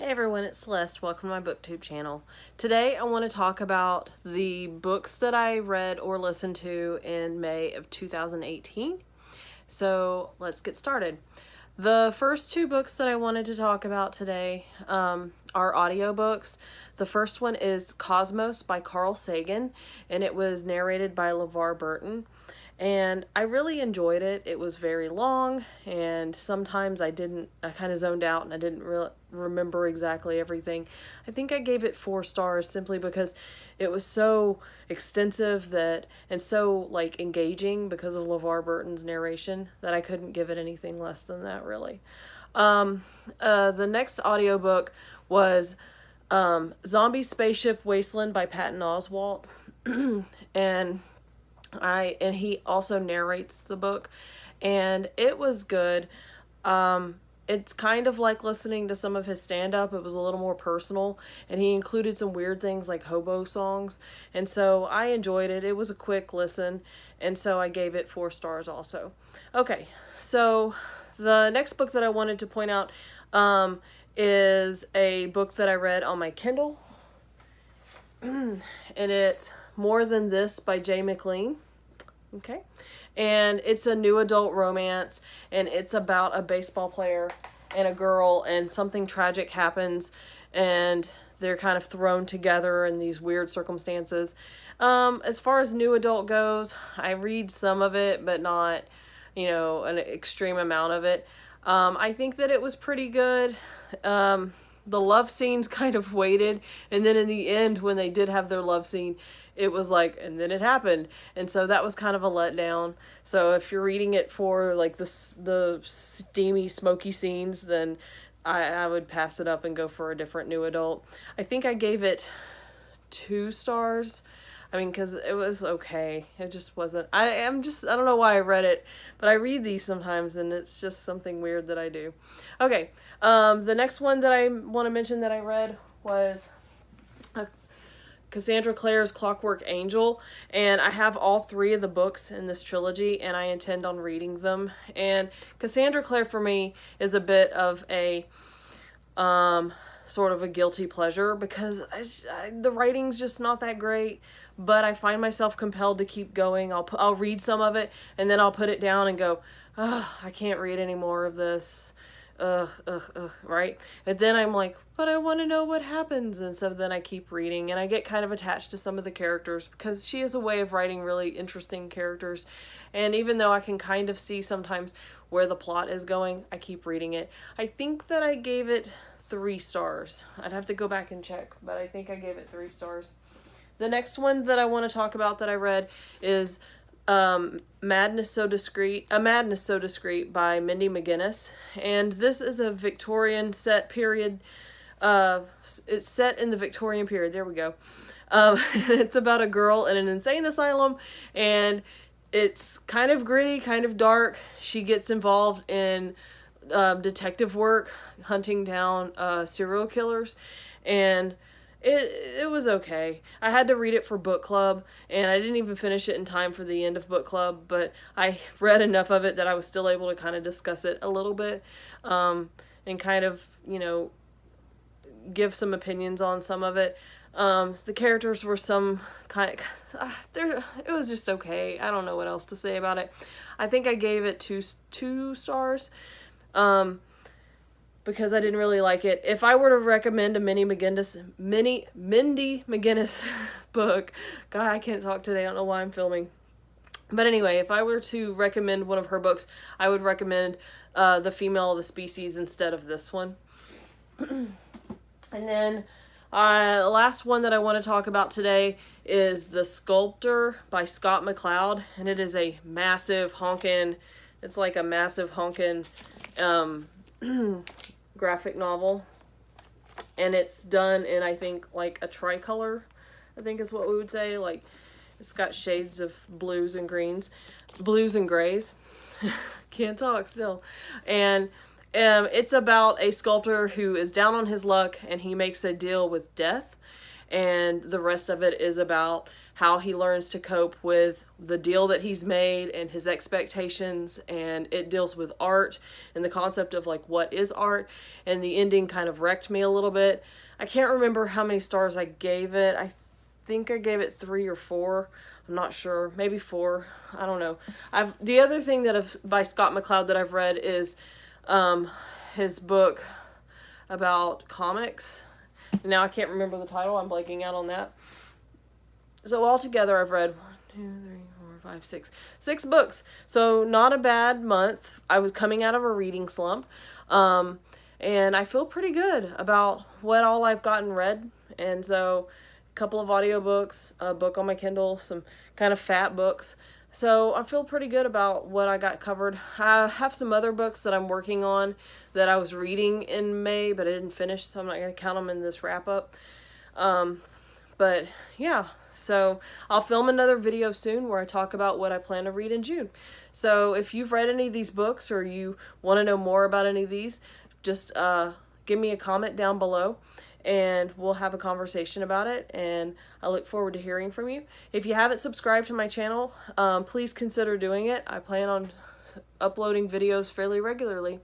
Hey everyone, it's Celeste. Welcome to my booktube channel. Today I want to talk about the books that I read or listened to in May of 2018. So let's get started. The first two books that I wanted to talk about today are audiobooks. The first one is Cosmos by Carl Sagan, and it was narrated by LeVar Burton. And I really enjoyed it. It was very long, and sometimes I kind of zoned out and I didn't remember exactly everything. I think I gave it 4 stars simply because it was so extensive and so like engaging because of LeVar Burton's narration that I couldn't give it anything less than that, really. The next audiobook was Zombie Spaceship Wasteland by Patton Oswalt. and he also narrates the book, and it was good. It's kind of like listening to some of his stand-up. It was a little more personal, and he included some weird things like hobo songs, and so I enjoyed it. It was a quick listen, and so I gave it 4 stars also. Okay, so the next book that I wanted to point out is a book that I read on my Kindle, and it's More Than This by Jay McLean. Okay. And it's a new adult romance, and it's about a baseball player and a girl, and something tragic happens, and they're kind of thrown together in these weird circumstances. As far as new adult goes, I read some of it, but not, an extreme amount of it. I think that it was pretty good. The love scenes kind of waited, and then in the end, when they did have their love scene, it was like, and then it happened, and so that was kind of a letdown. So if you're reading it for like the steamy, smoky scenes, then I would pass it up and go for a different new adult. I think I gave it 2 stars. I mean, because it was okay. It just wasn't. I don't know why I read it, but I read these sometimes, and it's just something weird that I do. Okay, the next one that I want to mention that I read was Cassandra Clare's Clockwork Angel, and I have all 3 of the books in this trilogy, and I intend on reading them. And Cassandra Clare for me is a bit of a sort of a guilty pleasure because the writing's just not that great, but I find myself compelled to keep going. I'll read some of it, and then I'll put it down and go, oh, I can't read any more of this. Right? And then I'm like, but I want to know what happens. And so then I keep reading, and I get kind of attached to some of the characters because she has a way of writing really interesting characters. And even though I can kind of see sometimes where the plot is going, I keep reading it. I think that I gave it 3 stars. I'd have to go back and check, but I think I gave it 3 stars. The next one that I want to talk about that I read is Madness So Discreet by Mindy McGinnis, and this is a Victorian set period. It's set in the Victorian period. There we go. It's about a girl in an insane asylum, and it's kind of gritty, kind of dark. She gets involved in detective work, hunting down serial killers, and it was okay. I had to read it for book club, and I didn't even finish it in time for the end of book club, but I read enough of it that I was still able to kind of discuss it a little bit, and kind of, give some opinions on some of it. The characters were some kind of, it was just okay. I don't know what else to say about it. I think I gave it two stars. Because I didn't really like it. If I were to recommend a Mindy McGinnis book, God, I can't talk today. I don't know why I'm filming. But anyway, if I were to recommend one of her books, I would recommend The Female of the Species instead of this one. And then the last one that I want to talk about today is The Sculptor by Scott McCloud, and it is a massive honkin', it's like a massive honkin' graphic novel, and it's done in, I think, like a tricolor, I think is what we would say. Like, it's got shades of blues and grays. Can't talk still. And it's about a sculptor who is down on his luck, and he makes a deal with death, and the rest of it is about how he learns to cope with the deal that he's made and his expectations, and it deals with art and the concept of like what is art, and the ending kind of wrecked me a little bit. I can't remember how many stars I gave it. I think I gave it 3 or 4. I'm not sure, maybe 4. I don't know. The other thing by Scott McCloud that I've read is his book about comics. Now I can't remember the title. I'm blanking out on that. So altogether, I've read 1, 2, 3, 4, 5, 6. 6 books. So not a bad month. I was coming out of a reading slump. And I feel pretty good about what all I've gotten read. And so a couple of audiobooks, a book on my Kindle, some kind of fat books. So I feel pretty good about what I got covered. I have some other books that I'm working on that I was reading in May, but I didn't finish, so I'm not going to count them in this wrap up. But yeah, so I'll film another video soon where I talk about what I plan to read in June. So if you've read any of these books or you want to know more about any of these, just give me a comment down below and we'll have a conversation about it, and I look forward to hearing from you. If you haven't subscribed to my channel, please consider doing it. I plan on uploading videos fairly regularly.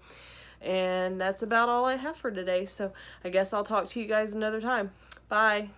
And that's about all I have for today, so I guess I'll talk to you guys another time. Bye.